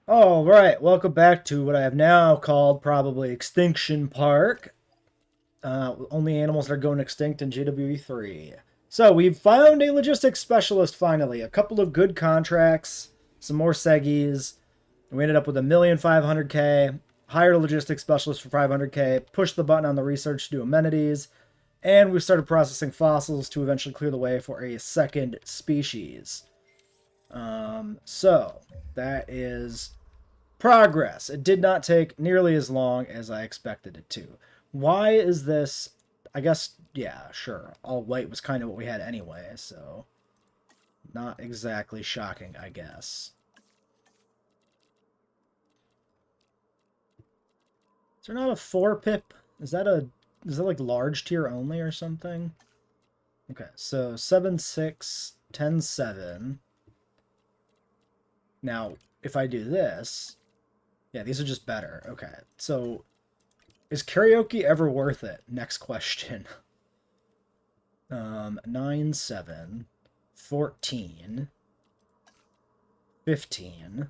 All right, welcome back to what I have now called probably Extinction Park. Only animals that are going extinct in JWE3. So we've found a logistics specialist finally. A couple of good contracts, some more seggies. We ended up with 1,500,000. Hired a logistics specialist for 500K. Pushed the button on the research to do amenities, and we started processing fossils to eventually clear the way for a second species. So that is progress. It did not take nearly as long as I expected it to. Why is this? I guess, yeah, sure. All white was kind of what we had anyway, so not exactly shocking, I guess. Is there not a 4-pip? Is that like large tier only or something? Okay, so 7, 6, 10, 7. Now, if I do this, yeah, these are just better. Okay, so is karaoke ever worth it? Next question. 9, 7, 14, 15,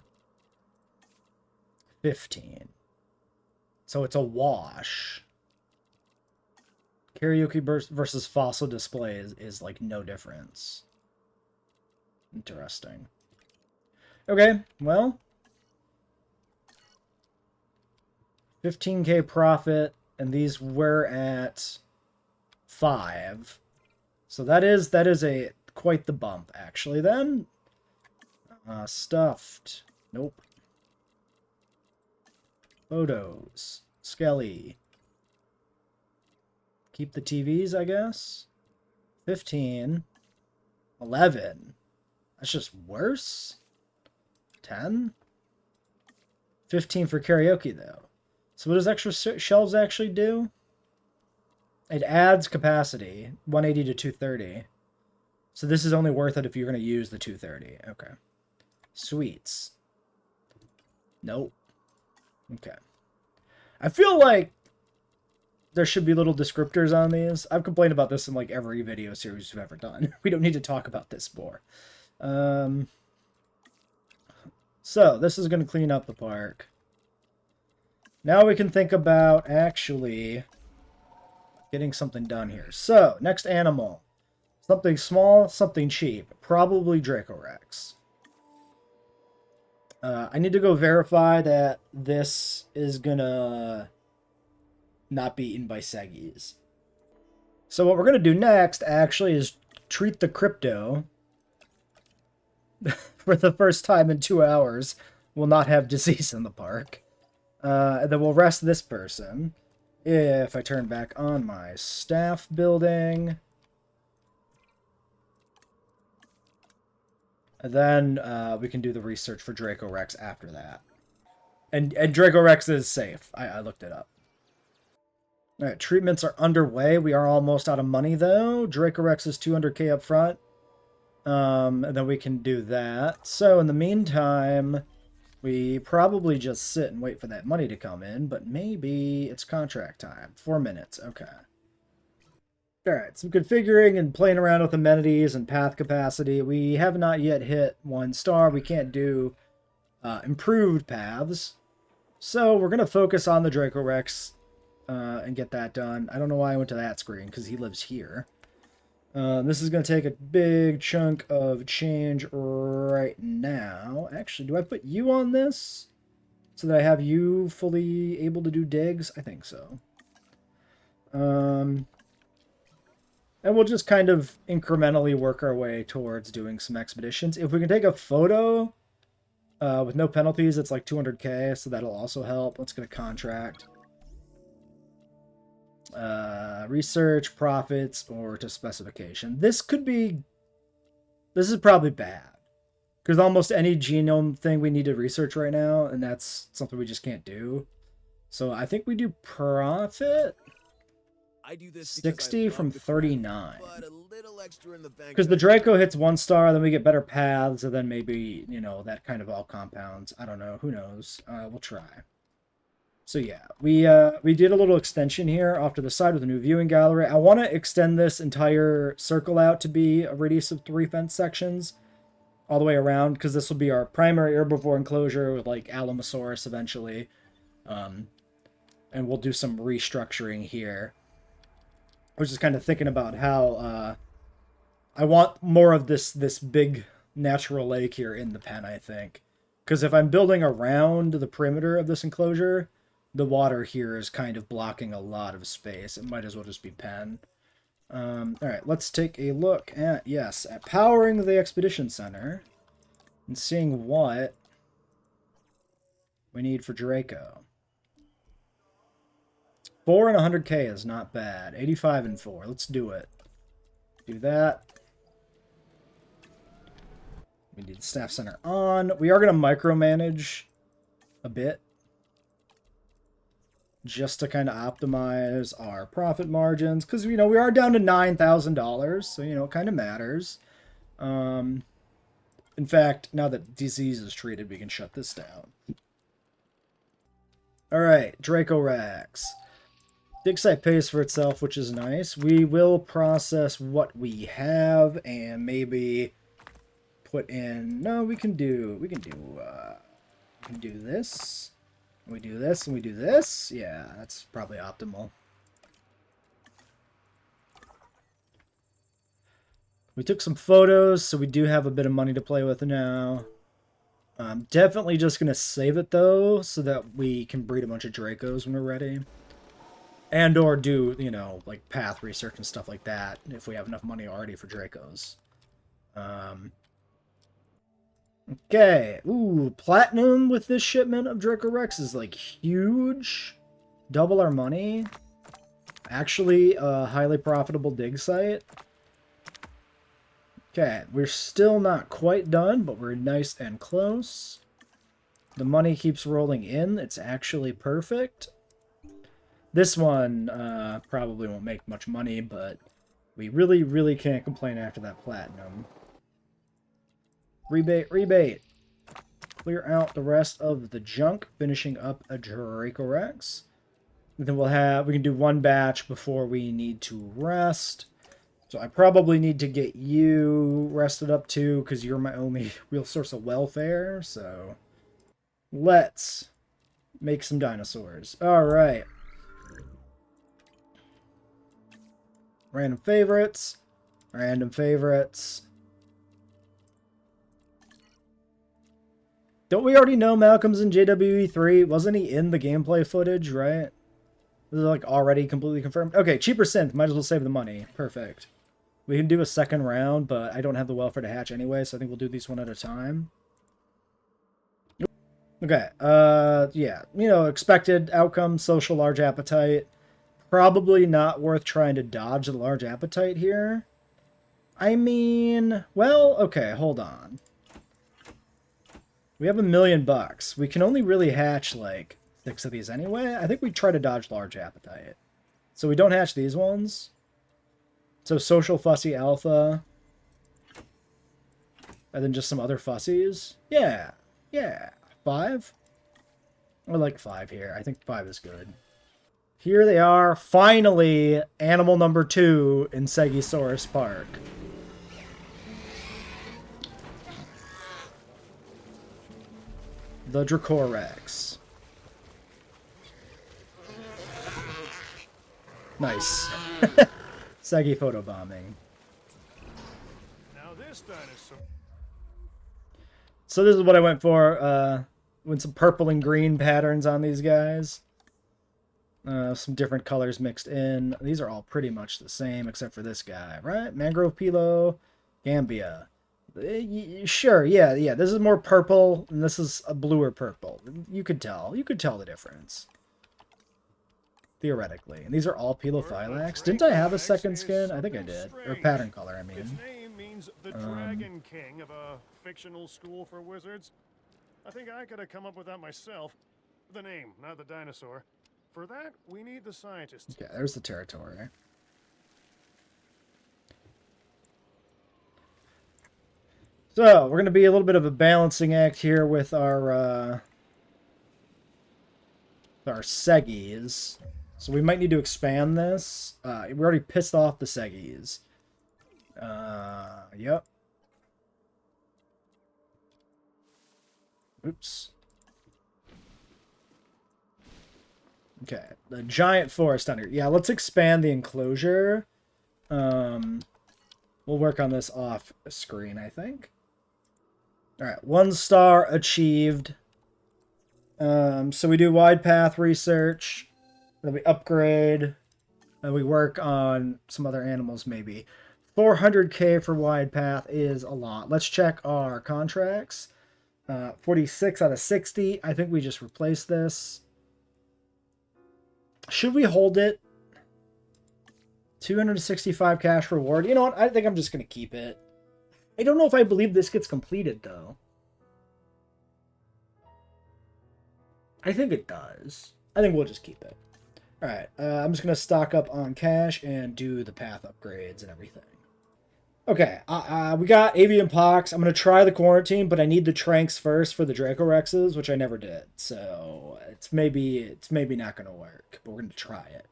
15. So it's a wash. Karaoke versus fossil display is like no difference. Interesting. Okay, well, 15K profit, and these were at 5. So that is a quite the bump actually. Then stuffed. Nope. Photos. Skelly. Keep the TVs, I guess. 15. 11. That's just worse. 10. 15 for karaoke though. So what does extra shelves actually do? It adds capacity, 180 to 230. So this is only worth it if you're going to use the 230. Okay. Sweets. Nope. Okay. I feel like there should be little descriptors on these. I've complained about this in like every video series we've ever done. We don't need to talk about this more. So this is going to clean up the park. Now we can think about actually getting something done here. So, next animal. Something small, something cheap. Probably Dracorex. I need to go verify that this is gonna not be eaten by Seggies. So what we're gonna do next, actually, is treat the crypto for the first time in 2 hours. Will not have disease in the park. And then we'll rest this person. If I turn back on my staff building. And then we can do the research for Dracorex after that. And Dracorex is safe. I looked it up. Alright, treatments are underway. We are almost out of money, though. Dracorex is 200K up front. And then we can do that. So, in the meantime, we probably just sit and wait for that money to come in, but maybe it's contract time. 4 minutes, okay. Alright, some configuring and playing around with amenities and path capacity. We have not yet hit 1 star. We can't do improved paths. So we're going to focus on the Dracorex and get that done. I don't know why I went to that screen, because he lives here. This is going to take a big chunk of change right now. Actually, do I put you on this so that I have you fully able to do digs? I think so. And we'll just kind of incrementally work our way towards doing some expeditions. If we can take a photo with no penalties, it's like 200K, so that'll also help. Let's get a contract. Research, profits, or to specification. This is probably bad. Because almost any genome thing we need to research right now, and that's something we just can't do. So I think we do profit. I do this 60 from 39. Because the Because Draco hits 1 star, then we get better paths, and then maybe, that kind of all compounds. I don't know. Who knows? We'll try. So yeah, we did a little extension here off to the side with a new viewing gallery. I want to extend this entire circle out to be a radius of 3 fence sections. all the way around, because this will be our primary herbivore enclosure with like Alamosaurus eventually. And we'll do some restructuring here. I was just kind of thinking about how I want more of this big natural lake here in the pen, I think. Because if I'm building around the perimeter of this enclosure, the water here is kind of blocking a lot of space. It might as well just be pen. Alright, let's take a look at, yes, at powering the Expedition Center and seeing what we need for Draco. 4 and 100k is not bad. 85 and 4. Let's do it. Do that. We need the staff center on. We are going to micromanage a bit, just to kind of optimize our profit margins, because, you know, we are down to $9,000, so, you know, it kind of matters. In fact, now that disease is treated, we can shut this down. Alright, Draco Rex. Dig site pays for itself, which is nice. We will process what we have and maybe put in... No, we can do this. We do this and we do this. Yeah, that's probably optimal. We took some photos, so we do have a bit of money to play with now. I'm definitely just going to save it, though, so that we can breed a bunch of Dracos when we're ready. And or do, you know, like path research and stuff like that, if we have enough money already for Dracos. Okay. Ooh, platinum with this shipment of Draco Rex is, like, huge. Double our money. Actually, a highly profitable dig site. Okay, we're still not quite done, but we're nice and close. The money keeps rolling in. It's actually perfect. This one probably won't make much money, but we really, really can't complain after that platinum. Rebate, rebate. Clear out the rest of the junk, finishing up a Draco Rex. And then we can do one batch before we need to rest. So I probably need to get you rested up too, because you're my only real source of welfare. So let's make some dinosaurs. All right. Random favorites. Random favorites. Don't we already know Malcolm's in JWE3? Wasn't he in the gameplay footage, right? This is like already completely confirmed. Okay, cheaper synth. Might as well save the money. Perfect. We can do a second round, but I don't have the welfare to hatch anyway, so I think we'll do these one at a time. Okay, yeah. You know, expected outcome, social large appetite. Probably not worth trying to dodge the large appetite here. I mean, well, okay, hold on. We have $1 million. We can only really hatch, like, 6 of these anyway. I think we try to dodge large appetite. So we don't hatch these ones. So social fussy alpha. And then just some other fussies. Yeah. Yeah. 5? I like 5 here. I think 5 is good. Here they are. Finally, animal number 2 in Stegosaurus Park. The Dracorex. Nice. Segi photobombing. Now this dinosaur. So this is what I went for. With some purple and green patterns on these guys. Some different colors mixed in. These are all pretty much the same except for this guy, right? Mangrove Pilo, Gambia. Sure, yeah. This is more purple, and this is a bluer purple. You could tell. You could tell the difference. Theoretically. And these are all Pilophylax. Didn't I have a second skin? I think I did. Or pattern color, I mean. Its name means the Dragon King of a fictional school for wizards. I think I could have come up with that myself. The name, not the dinosaur. For that, we need the scientists. Okay, there's the territory. So, we're going to be a little bit of a balancing act here with our Seggies. So we might need to expand this. We already pissed off the Seggies. Yep. Oops. Okay, the giant forest under. Yeah, let's expand the enclosure. We'll work on this off screen, I think. All right, 1 star achieved. So we do wide path research, then we upgrade, and we work on some other animals maybe. 400k for wide path is a lot. Let's check our contracts. 46 out of 60. I think we just replace this. Should we hold it? 265 cash reward. You know what? I think I'm just going to keep it. I don't know if I believe this gets completed, though. I think it does. I think we'll just keep it. Alright, I'm just going to stock up on cash and do the path upgrades and everything. Okay, we got avian pox. I'm going to try the quarantine, but I need the tranks first for the Dracorexes, which I never did. So it's maybe not going to work, but we're going to try it.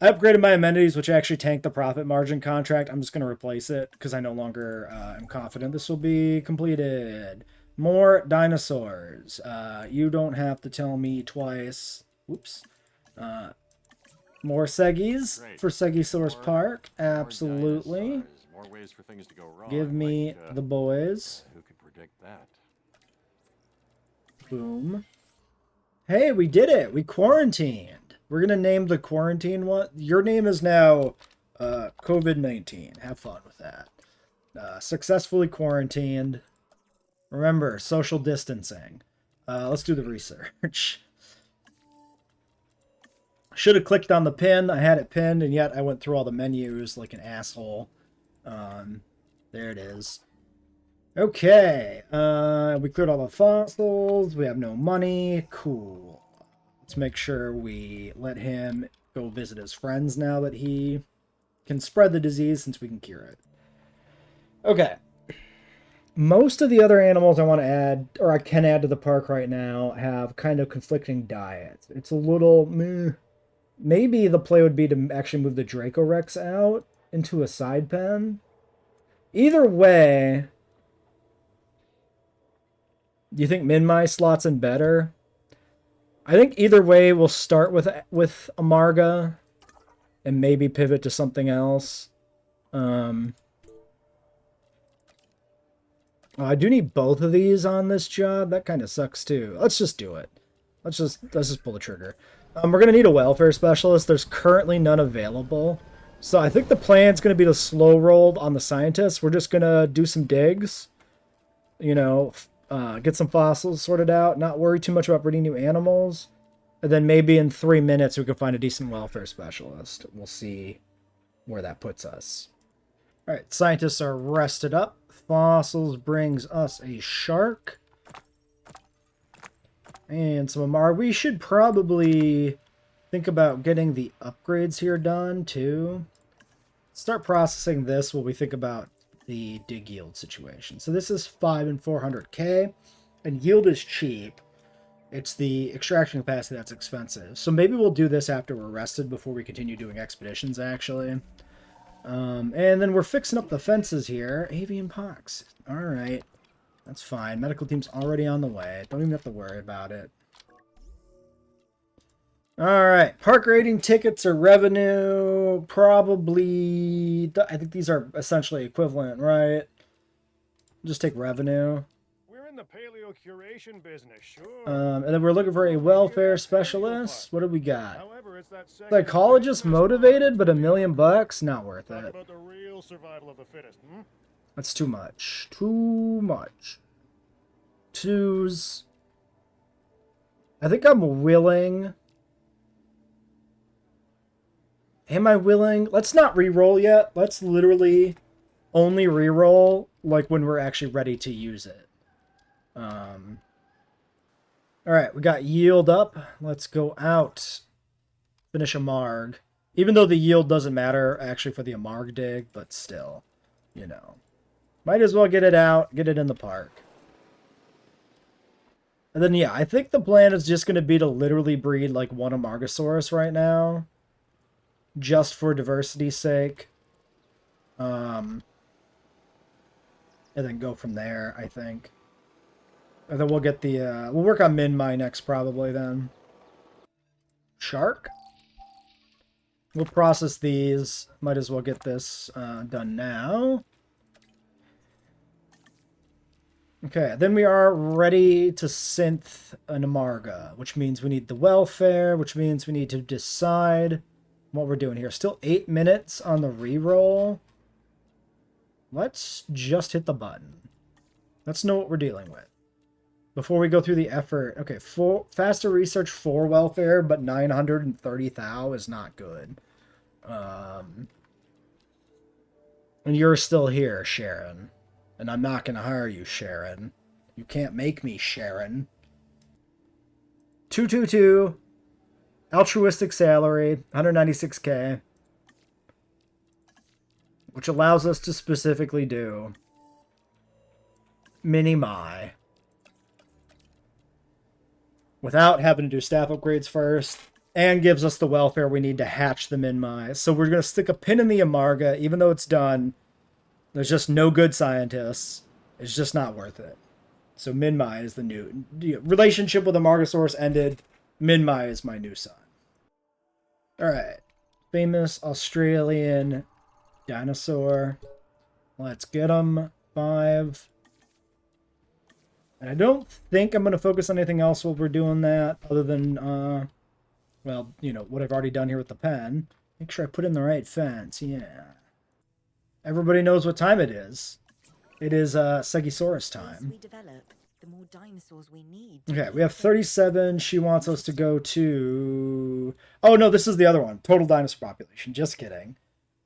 I upgraded my amenities, which actually tanked the profit margin contract. I'm just going to replace it because I no longer am confident this will be completed. More dinosaurs. You don't have to tell me twice. Whoops. More Seggies for Seggisaurus Park. Absolutely. More ways for things to go wrong. Give me the boys. Who could predict that? Boom. Hey, we did it. We quarantined. We're going to name the quarantine one. Your name is now COVID-19. Have fun with that. Successfully quarantined. Remember, social distancing. Let's do the research. Should have clicked on the pin. I had it pinned, and yet I went through all the menus like an asshole. There it is. Okay. We cleared all the fossils. We have no money. Cool. Let's make sure we let him go visit his friends now that he can spread the disease since we can cure it. Okay. Most of the other animals I want to add, or I can add to the park right now, have kind of conflicting diets. It's a little meh. Maybe the play would be to actually move the Dracorex out into a side pen. Either way, do you think Minmi slots in better? I think either way we'll start with Amarga and maybe pivot to something else. I do need both of these on this job. That kind of sucks too. Let's just do it. Let's just pull the trigger. We're gonna need a welfare specialist. There's currently none available. So I think the plan's going to be to slow roll on the scientists. We're just going to do some digs, you know, get some fossils sorted out, not worry too much about breeding new animals. And then maybe in 3 minutes we can find a decent welfare specialist. We'll see where that puts us. All right, scientists are rested up. Fossils brings us a shark. And some Amar. We should probably think about getting the upgrades here done too. Start processing this while we think about the dig yield situation. So this is 5 and 400k, and yield is cheap. It's the extraction capacity that's expensive. So maybe we'll do this after we're rested before we continue doing expeditions, actually. And then we're fixing up the fences here. Avian pox. All right. That's fine. Medical team's already on the way. Don't even have to worry about it. Alright, park rating tickets or revenue, probably, I think these are essentially equivalent, right? Just take revenue. We're in the paleo curation business, sure. And then we're looking for a welfare specialist. What do we got? However, it's that Psychologist motivated, but $1 million? Not worth Talk it. about the real survival of the fittest, hmm? That's too much. Too much. Twos. I think I'm willing... Am I willing? Let's not re-roll yet. Let's literally only re-roll like when we're actually ready to use it. Alright, we got yield up. Let's go out. Finish a Marg. Even though the yield doesn't matter actually for the Amarg dig, but still, you know. Might as well get it out, get it in the park. And then, yeah, I think the plan is just going to be to literally breed like one Amargasaurus right now. Just for diversity's sake. And then go from there, I think. And then we'll get the, we'll work on Minmi next probably then. Shark? We'll process these. Might as well get this done now. Okay, then we are ready to synth an Amarga, which means we need the welfare, which means we need to decide what we're doing here. Still 8 minutes on the reroll. Let's just hit the button. Let's know what we're dealing with before we go through the effort. Okay, faster research for welfare, but 930 thou is not good. And you're still here, Sharon. And I'm not going to hire you, Sharon. You can't make me, Sharon. 222. Altruistic salary. 196k. Which allows us to specifically do Minimi. Without having to do staff upgrades first. And gives us the welfare we need to hatch the Minmi. So we're going to stick a pin in the Amarga, even though it's done. There's just no good scientists. It's just not worth it. So Minmi is the new... relationship with the Amargasaurus ended. Minmi is my new son. Alright. Famous Australian dinosaur. Let's get him. 5. And I don't think I'm going to focus on anything else while we're doing that. Other than, well, you know, what I've already done here with the pen. Make sure I put in the right fence. Yeah. Everybody knows what time it is. It is Stegosaurus time. We develop, the more dinosaurs we need. Okay, we have 37. She wants us to go to... Oh, no, this is the other one. Total dinosaur population. Just kidding.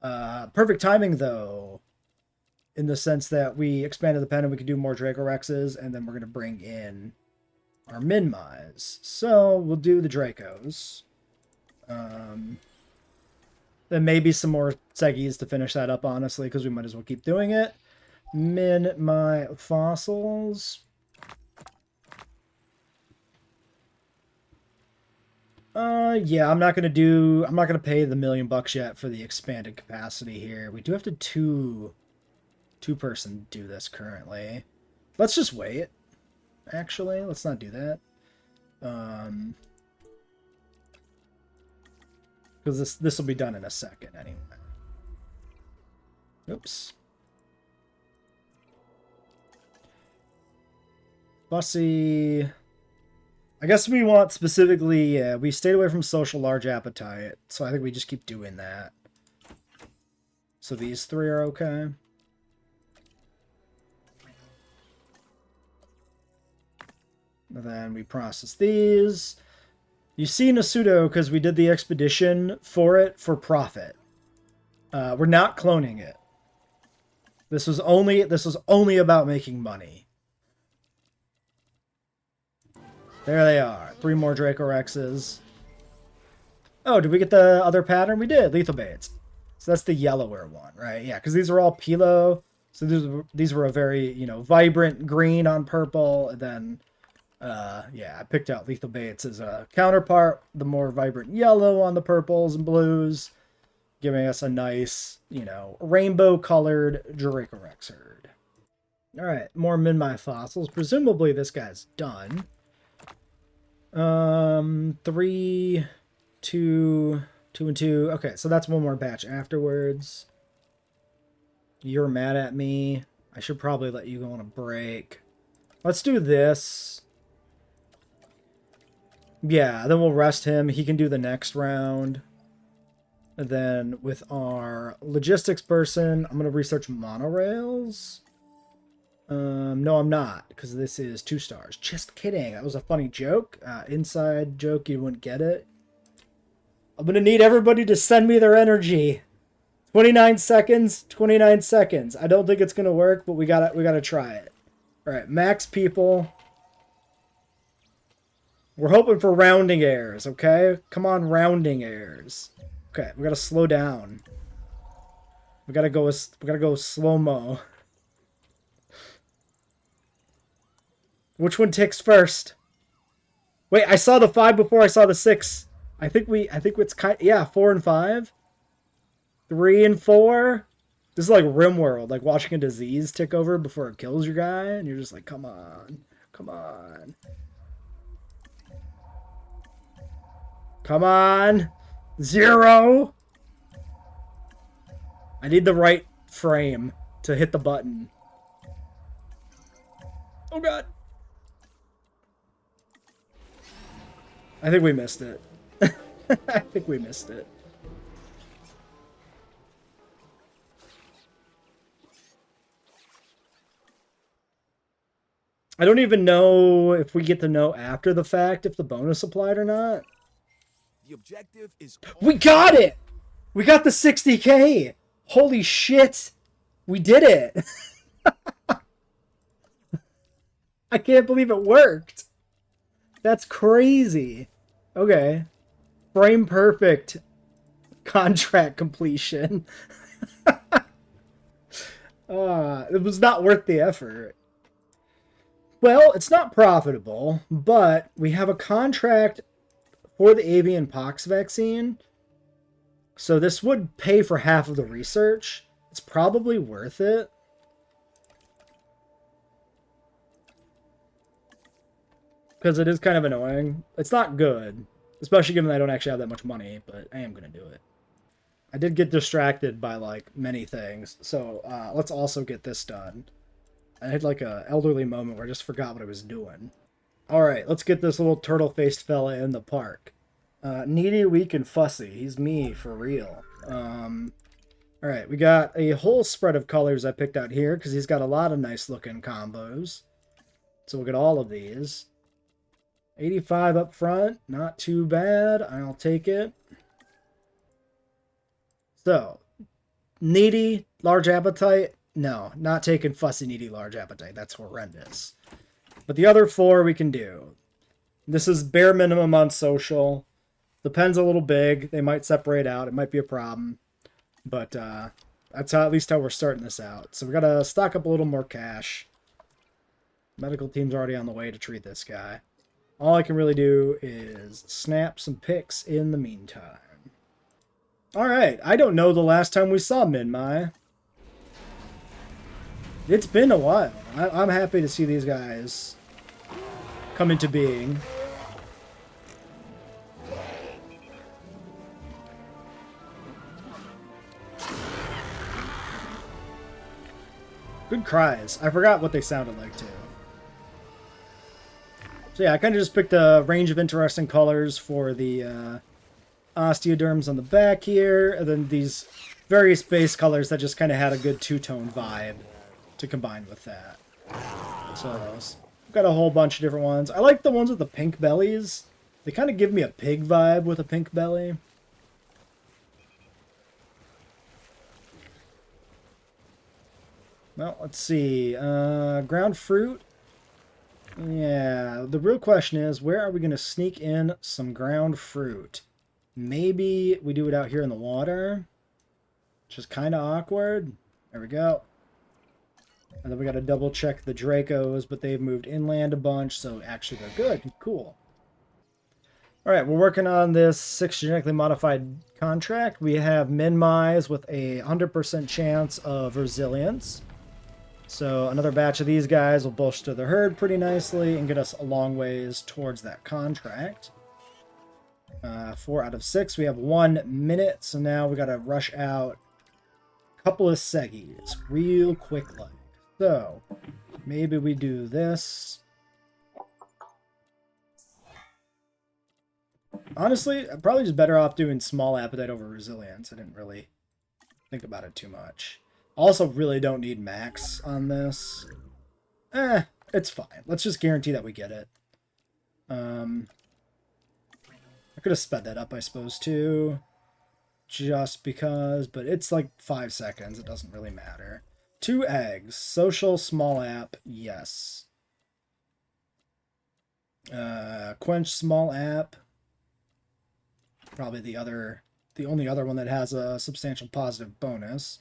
Perfect timing, though. In the sense that we expanded the pen and we could do more Dracorexes, and then we're going to bring in our Minmis. So, we'll do the Dracos. Then maybe some more Seggies to finish that up, honestly, because we might as well keep doing it. Minmi fossils. Yeah, I'm not gonna pay the $1 million yet for the expanded capacity here. We do have to two-person do this currently. Let's just wait. Actually, let's not do that. Because this will be done in a second anyway. Oops. Fussy. I guess we want specifically, we stayed away from social large appetite, so I think we just keep doing that. So these 3 are okay. And then we process these. You see Nasudo because we did the expedition for it for profit. We're not cloning it. This was only about making money. There they are. 3 more Dracorexes. Oh, did we get the other pattern? We did. Lethal baits. So that's the yellower one, right? Yeah, because these are all Pilo. So these were a very, you know, vibrant green on purple. And then, yeah, I picked out lethal baits as a counterpart. The more vibrant yellow on the purples and blues. Giving us a nice, you know, rainbow-colored Dracorex herd. Alright, more Minmi fossils. Presumably this guy's done. 3, 2, 2 and 2. Okay, so that's one more batch afterwards. You're mad at me. I should probably let you go on a break. Let's do this. Yeah, then we'll rest him. He can do the next round. And then with our logistics person, I'm going to research monorails. No, I'm not, because this is 2 stars. Just kidding. That was a funny joke. Inside joke, you wouldn't get it. I'm going to need everybody to send me their energy. 29 seconds, 29 seconds. I don't think it's going to work, but we gotta try it. All right, max people. We're hoping for rounding errors, okay? Come on, rounding errors. Okay, we gotta slow down. We gotta go slow-mo. Which one ticks first? Wait, I saw the 5 before I saw the 6. I think it's yeah, 4 and 5. 3 and 4. This is like RimWorld, like watching a disease tick over before it kills your guy, and you're just like, come on, Come on. Come on. 0. I need the right frame to hit the button. Oh god. I think we missed it. I think we missed it. I don't even know if we get to know after the fact if the bonus applied or not. The objective is. We got it! We got the 60K! Holy shit! We did it! I can't believe it worked! That's crazy. Okay. Frame perfect contract completion. It was not worth the effort. Well, it's not profitable, but we have a contract for the avian pox vaccine. So this would pay for half of the research. It's probably worth it. Because it is kind of annoying. It's not good. Especially given that I don't actually have that much money, but I am going to do it. I did get distracted by, like, many things. So, let's also get this done. I had, like, a elderly moment where I just forgot what I was doing. Alright, let's get this little turtle-faced fella in the park. Needy, weak, and fussy. He's me, for real. Alright, we got a whole spread of colors I picked out here, because he's got a lot of nice-looking combos. So we'll get all of these. 85 up front, not too bad. I'll take it. So, needy, large appetite. No, not taking fussy, needy, large appetite. That's horrendous. But the other 4 we can do. This is bare minimum on social. The pen's a little big. They might separate out. It might be a problem. But that's at least how we're starting this out. So we got to stock up a little more cash. Medical team's already on the way to treat this guy. All I can really do is snap some pics in the meantime. Alright, I don't know the last time we saw Minmai. It's been a while. I'm happy to see these guys come into being. Good cries. I forgot what they sounded like, too. So yeah, I kind of just picked a range of interesting colors for the osteoderms on the back here, and then these various base colors that just kind of had a good two-tone vibe to combine with that. So I've got a whole bunch of different ones. I like the ones with the pink bellies. They kind of give me a pig vibe with a pink belly. Well, let's see. Ground fruit. Yeah, the real question is, where are we going to sneak in some ground fruit? Maybe we do it out here in the water, which is kind of awkward. There we go. And then we got to double check the Dracos, but they've moved inland a bunch, so actually they're good. Cool. All right, we're working on this 6 genetically modified contract. We have Minmise with a 100% chance of resilience. So another batch of these guys will bolster the herd pretty nicely and get us a long ways towards that contract. 4 out of 6. We have 1 minute, so now we got to rush out a couple of seggies real quick like. So maybe we do this. Honestly, I'm probably just better off doing small appetite over resilience. I didn't really think about it too much. Also, really don't need max on this. It's fine. Let's just guarantee that we get it. I could have sped that up, I suppose, too. Just because, but it's like 5 seconds. It doesn't really matter. 2 eggs. Social, small app, yes. Quench, small app. Probably the only other one that has a substantial positive bonus.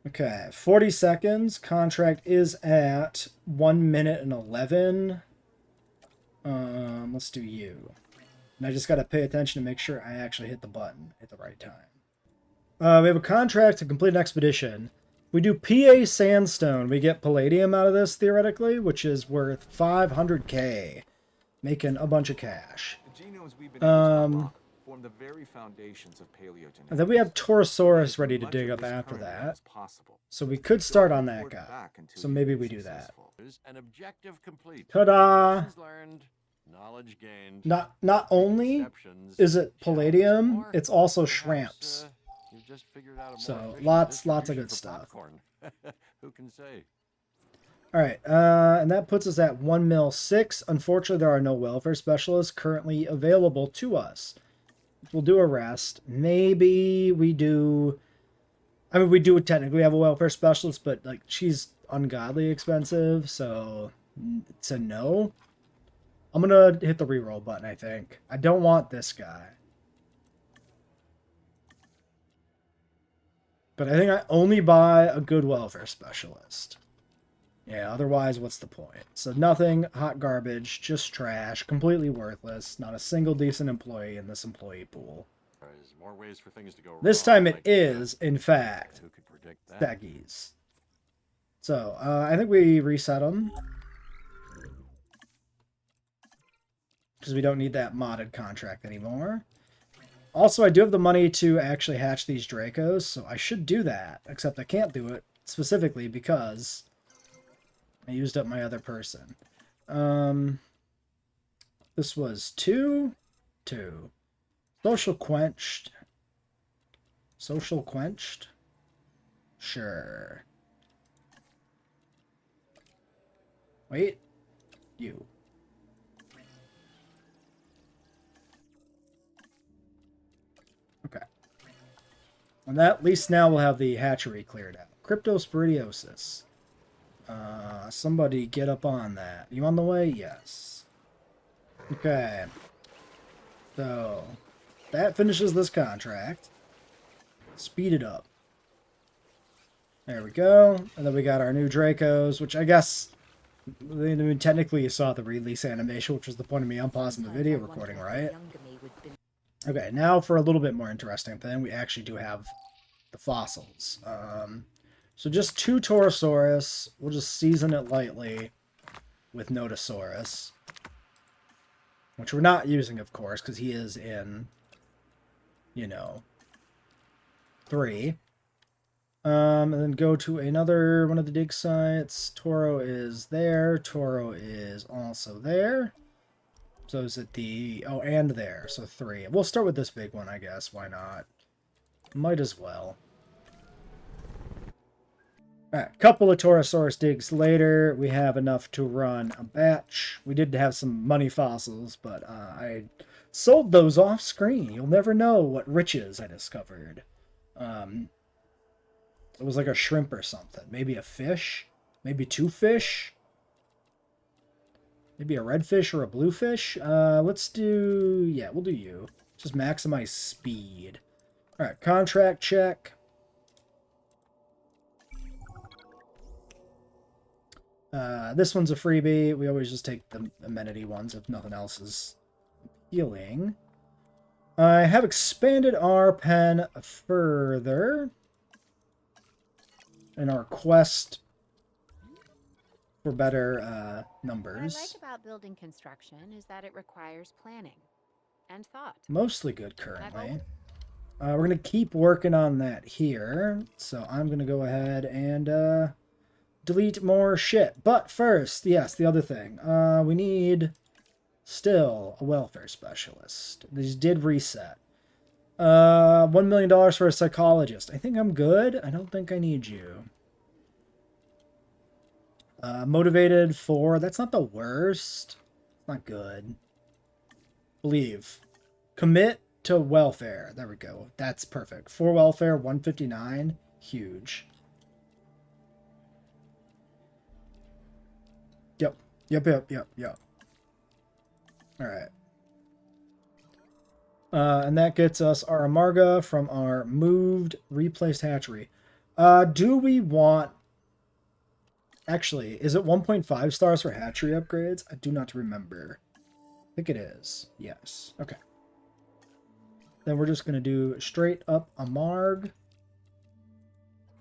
Okay, 40 seconds. Contract is at 1 minute and 11. Let's do you. And I just got to pay attention to make sure I actually hit the button at the right time. We have a contract to complete an expedition. We do PA sandstone. We get palladium out of this, theoretically, which is worth 500k. Making a bunch of cash. The genomes we've been able to unlock form the very foundations of paleogenetics. And then we have Torosaurus ready to Much dig of up this after current that. is possible. So we could start on that guy. So maybe we do that. An objective complete. Ta-da! Lessons learned, knowledge gained. Not only Exceptions is it palladium, challenged, or it's also perhaps, shrimps. you've just figured out a more So efficient lots of distribution good for stuff. popcorn. Who can say? All right, and that puts us at 1 mil 6. Unfortunately, there are no welfare specialists currently available to us. We'll do a rest. Maybe we do. I mean, we do technically have a welfare specialist, but like she's ungodly expensive, so it's a no. I'm gonna hit the reroll button. I think I don't want this guy, but I think I only buy a good welfare specialist. Yeah, otherwise, what's the point? So nothing, hot garbage, just trash, completely worthless, not a single decent employee in this employee pool. There's more ways for things to go This wrong, time it like, is, in fact, who could predict that? Beggies. So, I think we reset them. Because we don't need that modded contract anymore. Also, I do have the money to actually hatch these Dracos, so I should do that. Except I can't do it, specifically because I used up my other person. This was 2. Social quenched. Social quenched? Sure. Wait. You. Okay. And that, at least now we'll have the hatchery cleared out. Cryptosporidiosis. Somebody get up on that. You on the way? Yes. Okay. So, that finishes this contract. Speed it up. There we go. And then we got our new Dracos, which I guess, I mean, technically you saw the release animation, which was the point of me unpausing the video recording, right? Okay, now for a little bit more interesting thing, we actually do have the fossils. So just 2 Torosaurus. We'll just season it lightly with Notosaurus. Which we're not using, of course, because he is in, 3. And then go to another one of the dig sites. Toro is there. Toro is also there. So is it the... Oh, and there. So 3. We'll start with this big one, I guess. Why not? Might as well. Alright, couple of Torosaurus digs later, we have enough to run a batch. We did have some money fossils, but I sold those off screen. You'll never know what riches I discovered. It was like a shrimp or something. Maybe a fish? Maybe 2 fish? Maybe a red fish or a blue fish? Let's do... Yeah, we'll do you. Just maximize speed. Alright, contract check. This one's a freebie. We always just take the amenity ones if nothing else is appealing. I have expanded our pen further in our quest for better numbers. What I like about building construction is that it requires planning and thought. Mostly good currently. We're going to keep working on that here. So I'm going to go ahead and delete more shit. But first, yes, the other thing. We need still a welfare specialist. These did reset. $1 million for a psychologist. I think I'm good. I don't think I need you. Motivated for... That's not the worst. Not good. Believe. Commit to welfare. There we go. That's perfect. For welfare, 159. Huge. Yep. Alright. And that gets us our Amarga from our moved, replaced hatchery. Do we want... Actually, is it 1.5 stars for hatchery upgrades? I do not remember. I think it is. Yes. Okay. Then we're just going to do straight up Amarg.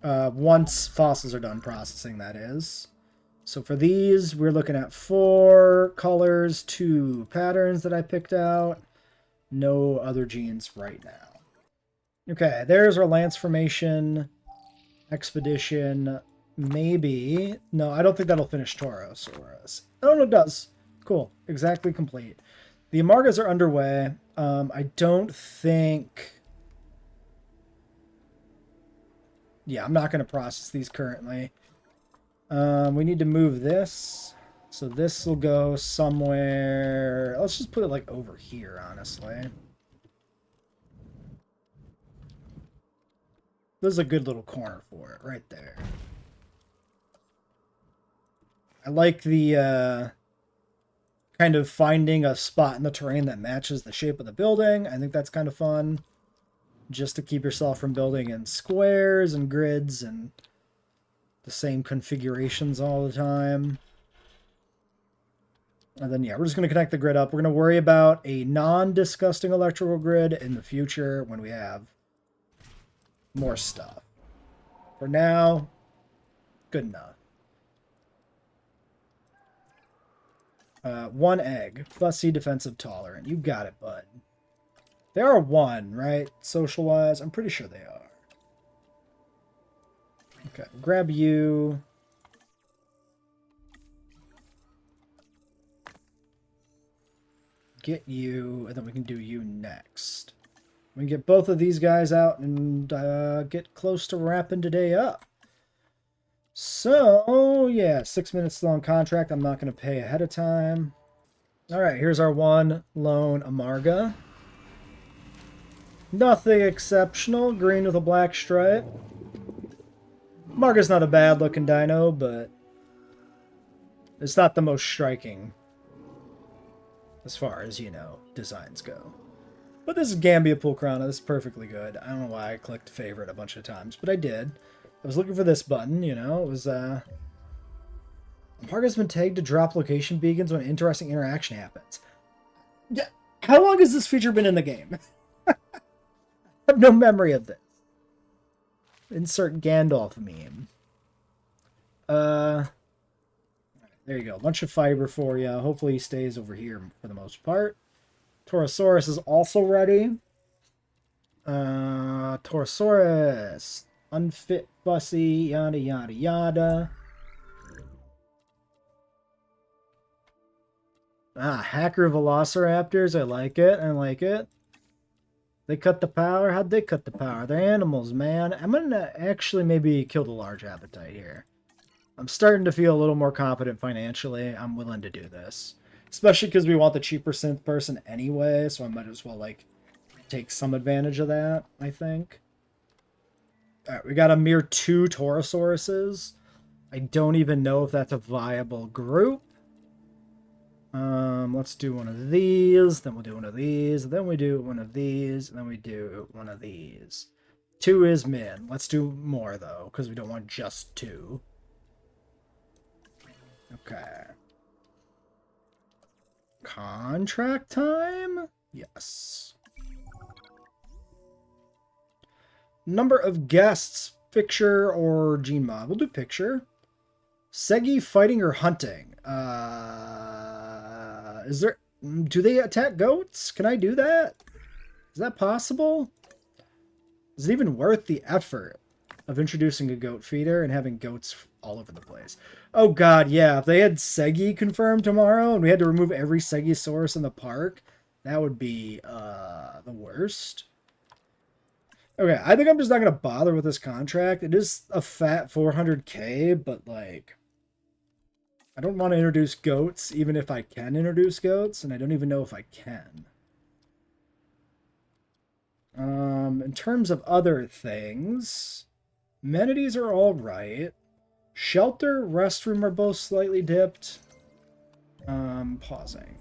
Once fossils are done processing, that is. So for these, we're looking at 4 colors, 2 patterns that I picked out. No other genes right now. Okay, there's our Lance formation. Expedition. Maybe. No, I don't think that'll finish Torosaurus. Oh, no, it does. Cool. Exactly complete. The Amargas are underway. I don't think... Yeah, I'm not going to process these currently. We need to move this. So this will go somewhere... Let's just put it like over here, honestly. This is a good little corner for it, right there. I like the kind of finding a spot in the terrain that matches the shape of the building. I think that's kind of fun. Just to keep yourself from building in squares and grids and the same configurations all the time. And then, yeah, we're just going to connect the grid up. We're going to worry about a non-disgusting electrical grid in the future when we have more stuff. For now, good enough. 1 egg. Fussy, defensive, tolerant. You got it, bud. They are 1, right? Social-wise? I'm pretty sure they are. Okay, grab you. Get you, and then we can do you next. We can get both of these guys out and get close to wrapping today up. So, yeah, 6 minutes long contract. I'm not going to pay ahead of time. All right, here's our 1 lone Amarga. Nothing exceptional. Green with a black stripe. Amarga's not a bad looking dino, but it's not the most striking as far as, you know, designs go. But this is Gambia Pulcrana. This is perfectly good. I don't know why I clicked favorite a bunch of times, but I did. I was looking for this button, you know. It was, Amarga's been tagged to drop location beacons when an interesting interaction happens. Yeah. How long has this feature been in the game? I have no memory of this. Insert Gandalf meme. There you go. A bunch of fiber for you. Hopefully he stays over here for the most part. Torosaurus is also ready. Torosaurus. Unfit, fussy, yada, yada, yada. Hacker Velociraptors. I like it. I like it. They cut the power? How'd they cut the power? They're animals, man. I'm going to actually maybe kill the large appetite here. I'm starting to feel a little more confident financially. I'm willing to do this. Especially because we want the cheaper synth person anyway, so I might as well, like, take some advantage of that, I think. Alright, we got a mere 2 Taurosauruses. I don't even know if that's a viable group. Let's do one of these, then we'll do one of these, then we do one of these, and then we do one of these. 2 is min. Let's do more, though, because we don't want just 2. Okay. Contract time? Yes. Number of guests, picture or gene mod? We'll do picture. Segi fighting or hunting? Is there... Do they attack goats? Can I do that? Is that possible? Is it even worth the effort of introducing a goat feeder and having goats all over the place? Oh god, yeah. If they had Segi confirmed tomorrow and we had to remove every Segisaurus in the park, that would be the worst. Okay, I think I'm just not going to bother with this contract. It is a fat 400k, but like... I don't want to introduce goats, even if I can introduce goats, and I don't even know if I can. In terms of other things, amenities are all right. Shelter, restroom are both slightly dipped. Pausing.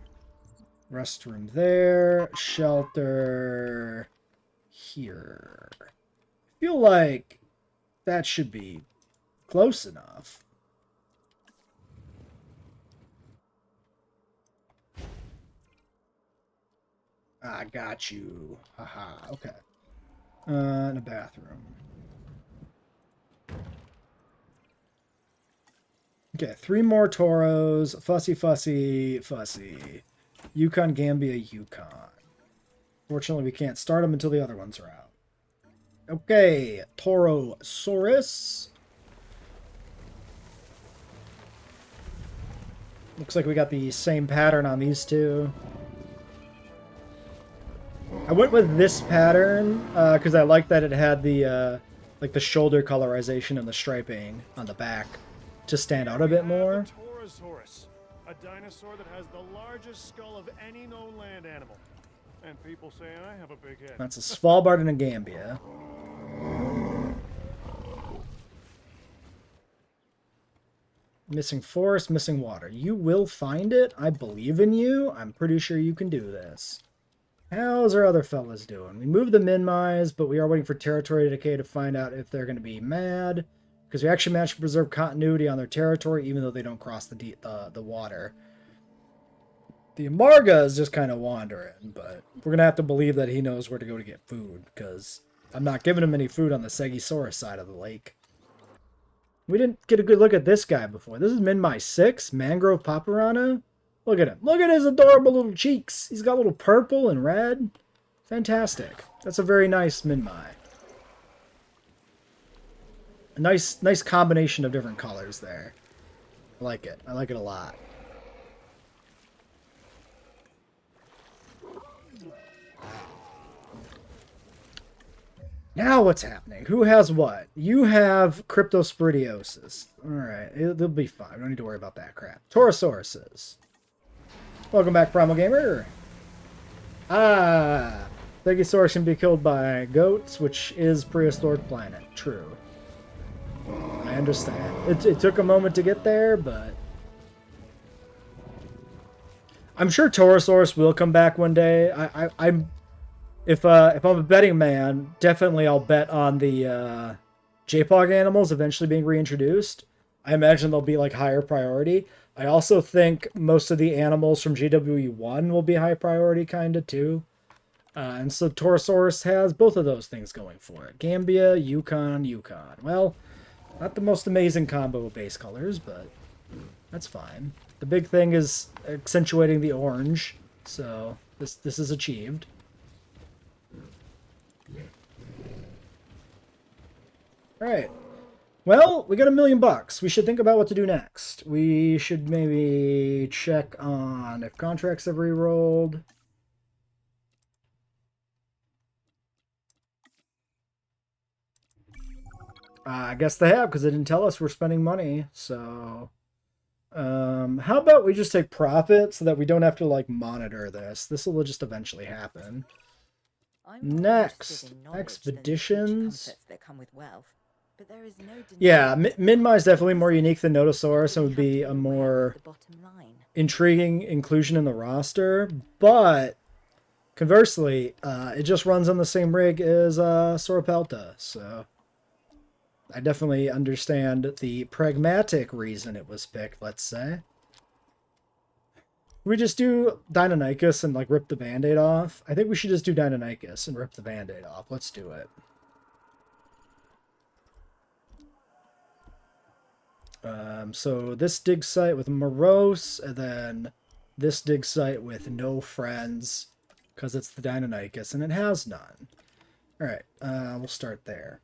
Restroom there, shelter here. I feel like that should be close enough. I got you. Haha, okay. In a bathroom. Okay, 3 more Toros. Fussy, fussy, fussy. Yukon, Gambia, Yukon. Fortunately, we can't start them until the other ones are out. Okay, Torosaurus. Looks like we got the same pattern on these two. I went with this pattern because I liked that it had the like the shoulder colorization and the striping on the back to stand out a bit more. Torosaurus, a dinosaur that has the largest skull of any known land animal. And people say I have a big head. That's a Svalbard and a Gambia. Missing forest, missing water. You will find it. I believe in you. I'm pretty sure you can do this. How's our other fellas doing? We moved the Minmise, but we are waiting for territory decay to find out if they're going to be mad. Because we actually managed to preserve continuity on their territory, even though they don't cross the water. The Amarga is just kind of wandering, but we're going to have to believe that he knows where to go to get food, because I'm not giving him any food on the Stegosaurus side of the lake. We didn't get a good look at this guy before. This is Minmi 6, Mangrove Paparana. Look at him. Look at his adorable little cheeks. He's got little purple and red. Fantastic. That's a very nice Minmi. A nice combination of different colors there. I like it. I like it a lot. Now what's happening? Who has what? You have cryptosporidiosis. Alright, they'll be fine. We don't need to worry about that crap. Taurosauruses. Welcome back, Primal Gamer. Ah, Stegosaurus can be killed by goats, which is prehistoric planet. True. I understand. It took a moment to get there, but I'm sure Taurosaurus will come back one day. If I'm a betting man, definitely I'll bet on the JPOG animals eventually being reintroduced. I imagine they'll be like higher priority. I also think most of the animals from JWE1 will be high priority kind of too. And so Taurosaurus has both of those things going for it. Gambia, Yukon, Yukon. Well, not the most amazing combo of base colors, but that's fine. The big thing is accentuating the orange, so this is achieved. Alright. Well, we got $1 million. We should think about what to do next. We should maybe check on if contracts have re-rolled. I guess they have, because they didn't tell us we're spending money, so how about we just take profit so that we don't have to like monitor this. This will just eventually happen. Next, expeditions. That come with wealth, but there is no yeah, Minmi is definitely more unique than Notosaurus and would be a more intriguing inclusion in the roster, but conversely, it just runs on the same rig as Sauropelta, so I definitely understand the pragmatic reason it was picked, let's say. We just do Deinonychus and like rip the band-aid off. I think we should just do Deinonychus and rip the band-aid off. Let's do it. So this dig site with Morose, and then this dig site with no friends, because it's the Deinonychus, and it has none. Alright, we'll start there.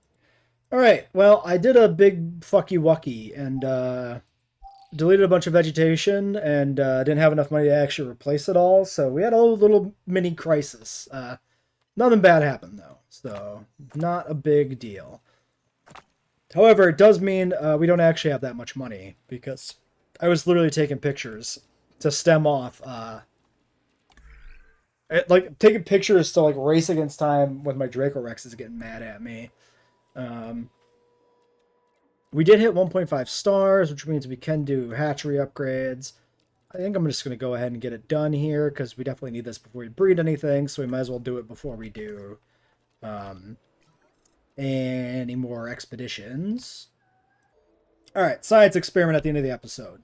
Alright, well, I did a big fucky wucky, and deleted a bunch of vegetation, and didn't have enough money to actually replace it all, so we had a little mini crisis. Nothing bad happened, though, so not a big deal. However, it does mean we don't actually have that much money, because I was literally taking pictures to stem off, taking pictures to like race against time when my Dracorex is getting mad at me. We did hit 1.5 stars, which means we can do hatchery upgrades. I think I'm just going to go ahead and get it done here, because we definitely need this before we breed anything, so we might as well do it before we do any more expeditions. Alright, science experiment at the end of the episode.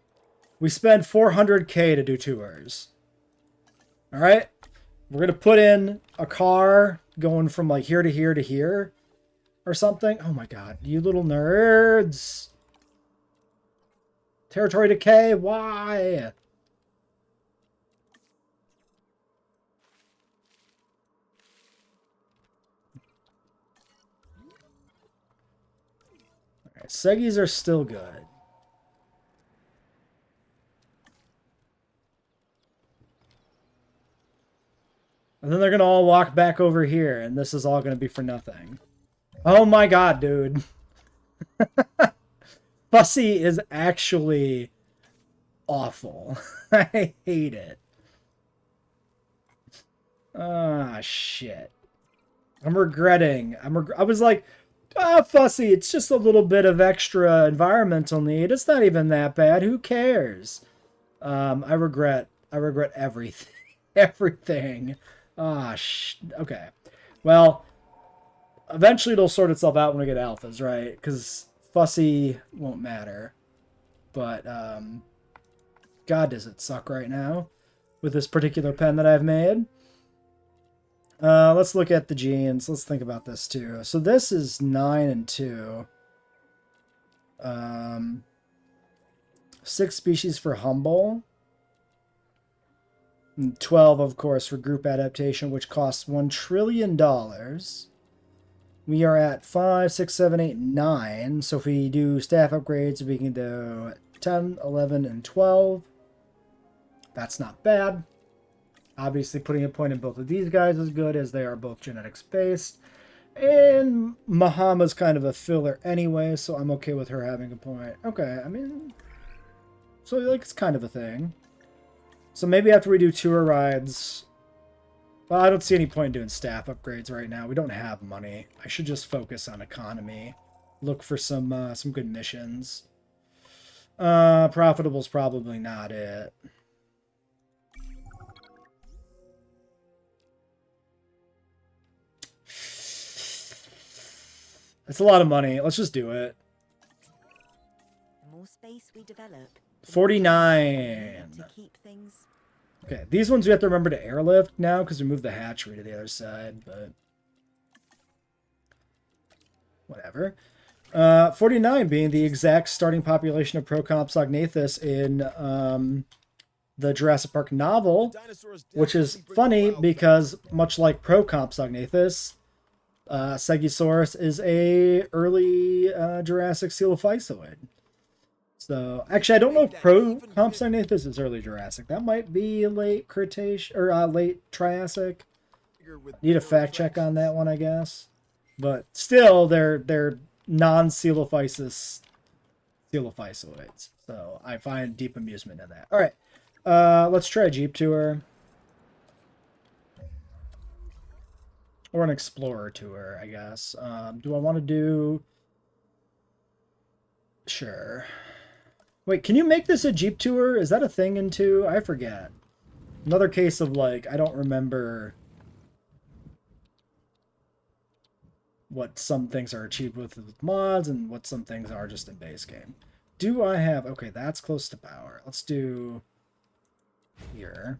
We spend 400k to do tours. Alright? We're going to put in a car going from like here to here to here. Or something. Oh my god, you little nerds. Territory decay, why? Alright, Segis are still good. And then they're gonna all walk back over here, and this is all gonna be for nothing. Oh my god, dude. Fussy is actually awful. I hate it. Ah, shit. I'm regretting. I was like, Fussy, it's just a little bit of extra environmental need. It's not even that bad. Who cares? I regret everything. Everything. Okay. Well, eventually it'll sort itself out when we get alphas, right? Because Fussy won't matter. But, God, does it suck right now with this particular pen that I've made. Let's look at the genes. Let's think about this too. So this is 9 and 2. 6 species for humble. And 12, of course, for group adaptation, which costs $1 trillion. We are at 5, 6, 7, 8, 9. So if we do staff upgrades, we can do 10, 11, and 12. That's not bad. Obviously, putting a point in both of these guys is good, as they are both genetics based. And Mahama's kind of a filler anyway, so I'm okay with her having a point. Okay, I mean, so like it's kind of a thing. So maybe after we do tour rides, well, I don't see any point in doing staff upgrades right now. We don't have money. I should just focus on economy. Look for some good missions. Profitable's probably not it. It's a lot of money. Let's just do it. The more space we develop, 49. to keep things. Okay, these ones we have to remember to airlift now because we moved the hatchery to the other side, but whatever. 49 being the exact starting population of Procompsognathus in the Jurassic Park novel, which is funny because much like Procompsognathus, Stegosaurus is a early Jurassic coelophysoid. So, actually, I don't know if Procompsognathus is early Jurassic. That might be late Cretaceous or late Triassic. Need a fact check on that one, I guess. But still, they're non-coelophysis coelophysoids. So I find deep amusement in that. All right, let's try a Jeep tour. Or an explorer tour, I guess. Do I want to do... Sure. Wait, can you make this a Jeep tour? Is that a thing in 2? I forget. Another case of, like, I don't remember what some things are achieved with mods and what some things are just in base game. Do I have... Okay, that's close to power. Let's do... here.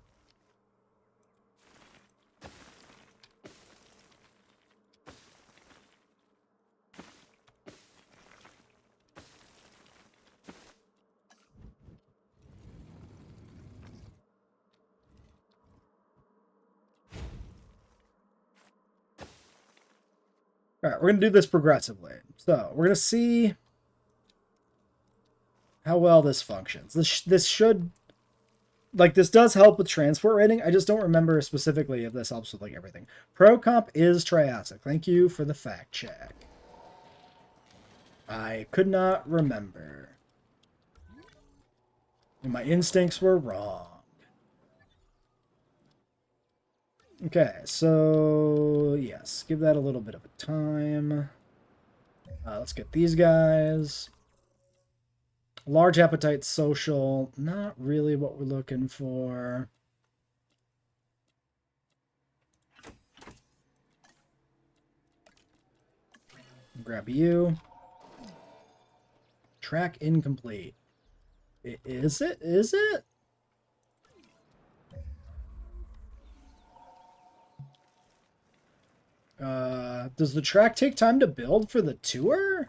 All right, we're going to do this progressively. So, we're going to see how well this functions. This should... Like, this does help with transport rating. I just don't remember specifically if this helps with, like, everything. Procomp is Triassic. Thank you for the fact check. I could not remember. And my instincts were wrong. Okay, so yes, give that a little bit of a time. Let's get these guys. Large appetite, social, not really what we're looking for. Grab you. Track incomplete. Is it? Is it? Does the track take time to build for the tour?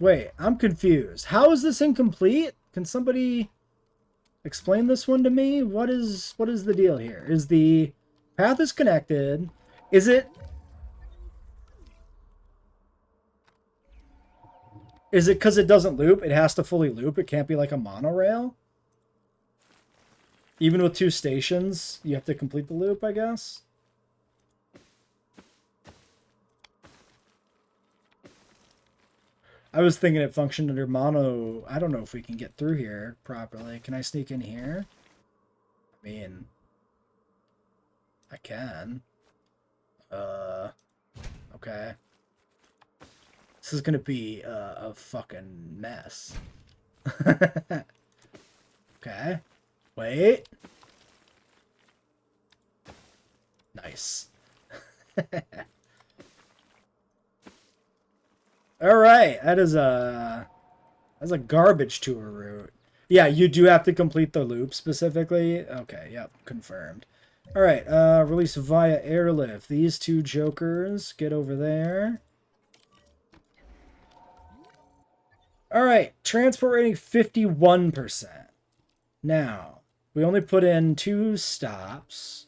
Wait, I'm confused. How is this incomplete? Can somebody explain this one to me? What is the deal here? Is the path is connected? Is it because it doesn't loop? It has to fully loop. It can't be like a monorail? Even with 2 stations, you have to complete the loop, I guess? I was thinking it functioned under mono. I don't know if we can get through here properly. Can I sneak in here? I mean, I can. Okay. This is gonna be a fucking mess. Okay. Wait. Nice. All right, that's a garbage tour route. Yeah, you do have to complete the loop specifically. Okay, yep, confirmed. All right, release via airlift. These 2 jokers get over there. All right, transport rating 51%. Now, we only put in 2 stops.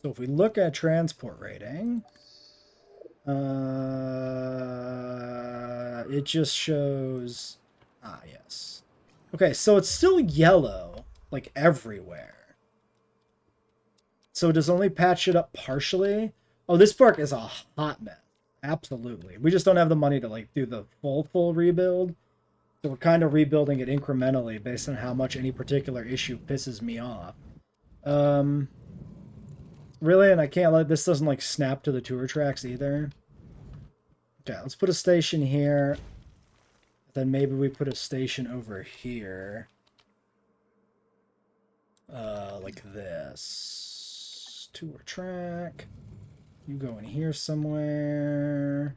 So if we look at transport rating, it just shows, yes. Okay, so it's still yellow, like everywhere. So does only patch it up partially? Oh, this park is a hot mess. Absolutely. We just don't have the money to like do the full rebuild. So we're kind of rebuilding it incrementally based on how much any particular issue pisses me off. Really? And I can't let this doesn't like snap to the tour tracks either. Okay, let's put a station here. Then maybe we put a station over here. Like this. Tour track. You go in here somewhere.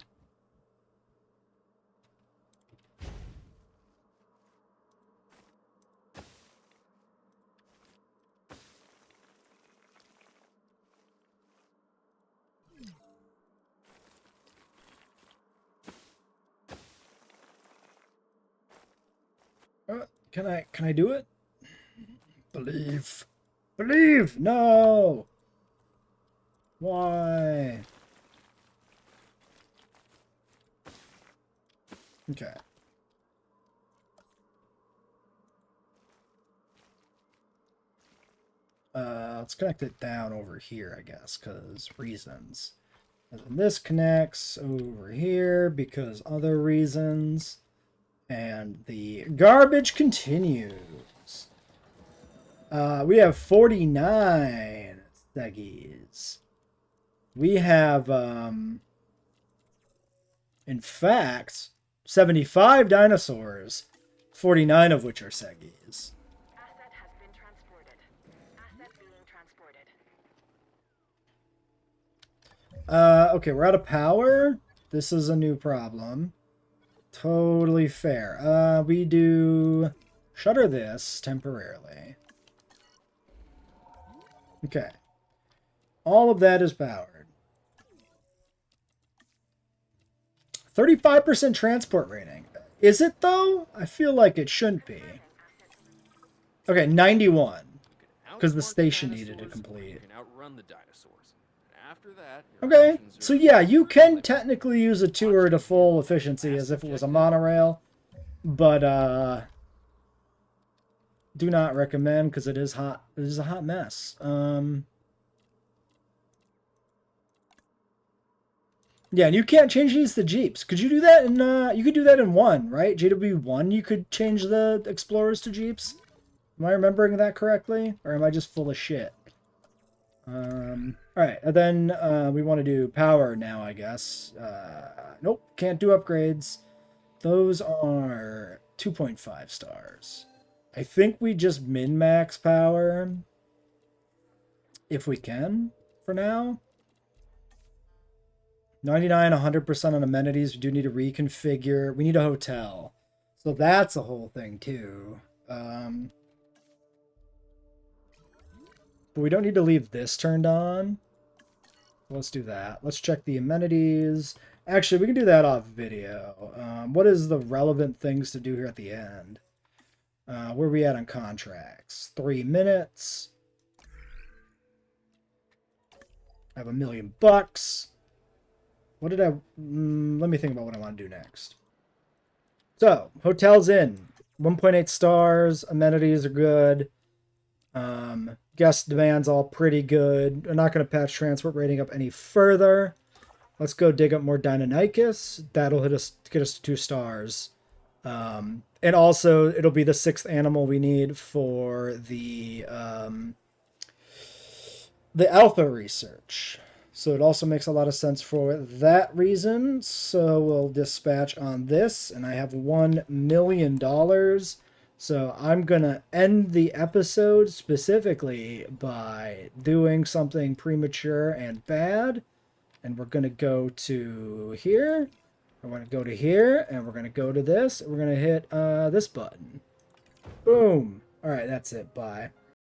Can I do it? Believe. Believe! No! Why? Okay. Let's connect it down over here, I guess, because reasons. And then this connects over here because other reasons. And the garbage continues. We have 49 Seggies. We have, in fact, 75 dinosaurs, 49 of which are Seggies. Asset has been transported. Asset being transported. Okay, we're out of power. This is a new problem. Totally fair. We do shutter this temporarily. Okay. All of that is powered. 35% transport rating. Is it though? I feel like it shouldn't be. Okay, 91. Because the station needed to complete. Okay, so yeah, you can technically use a tour to full efficiency as if it was a monorail, but do not recommend because it is hot. It is a hot mess. Yeah, and you can't change these to Jeeps. Could you do that in you could do that in 1, right? JWE1 you could change the Explorers to Jeeps. Am I remembering that correctly? Or am I just full of shit? Alright, and then we want to do power now, I guess. Nope, can't do upgrades. Those are 2.5 stars. I think we just min-max power. If we can, for now. 99, 100% on amenities. We do need to reconfigure. We need a hotel. So that's a whole thing, too. But we don't need to leave this turned on. Let's do that. Let's check the amenities. Actually, we can do that off video. What is the relevant things to do here at the end? Where are we at on contracts? 3 minutes. I have $1 million. What did I... let me think about what I want to do next. So, hotels in. 1.8 stars. Amenities are good. Guest demand's all pretty good. I'm not going to patch transport rating up any further. Let's go dig up more Deinonychus. That'll get us to 2 stars. And also, it'll be the 6th animal we need for the alpha research. So it also makes a lot of sense for that reason. So we'll dispatch on this, and I have $1 million. So I'm going to end the episode specifically by doing something premature and bad. And we're going to go to here. We're going to go to here, and we're going to go to this. We're going to hit this button. Boom. All right, that's it. Bye.